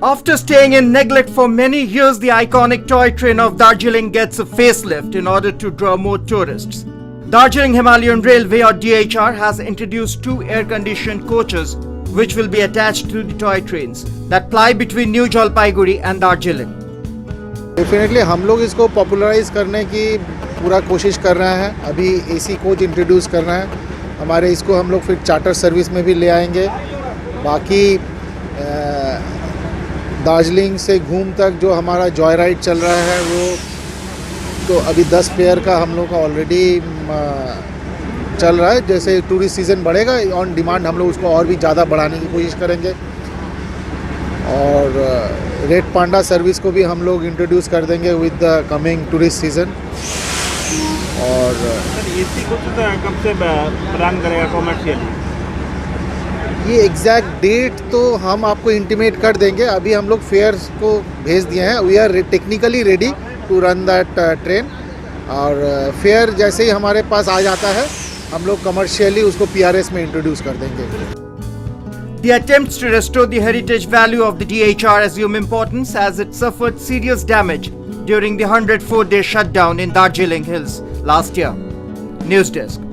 After staying in neglect for many years, the iconic Toy Train of Darjeeling gets a facelift in order to draw more tourists. Darjeeling Himalayan Railway or DHR has introduced 2 air-conditioned coaches which will be attached to the toy trains that ply between New Jalpaiguri and Darjeeling. Definitely हम लोग इसको popularise करने की पूरा कोशिश कर रहे हैं. अभी एसी कोच इंट्रोड्यूस कर रहे हैं. हमारे इसको हम लोग फिर चार्टर सर्विस में भी ले आएंगे. बाकी दार्जिलिंग से घूम तक जो हमारा जॉय राइड चल रहा है वो तो अभी 10 पेयर का हम लोग का ऑलरेडी चल रहा है. जैसे टूरिस्ट सीज़न बढ़ेगा ऑन डिमांड हम लोग उसको और भी ज़्यादा बढ़ाने की कोशिश करेंगे. और रेड पांडा सर्विस को भी हम लोग इंट्रोड्यूस कर देंगे with the coming tourist season. और एसी को तो कब से प्लान करेगा कॉमर्शियली? ये एग्जैक्ट डेट तो हम आपको इंटीमेट कर देंगे. अभी हम लोग फेयर्स को भेज दिए हैं. We are technically ready to run that train. और फेयर जैसे ही हमारे पास आ जाता है हम लोग कमर्शियली उसको PRS में इंट्रोड्यूस कर देंगे. The attempts to restore the heritage value of the DHR assume importance as it suffered serious damage during the 104-day shutdown in Darjeeling Hills last year. News Desk.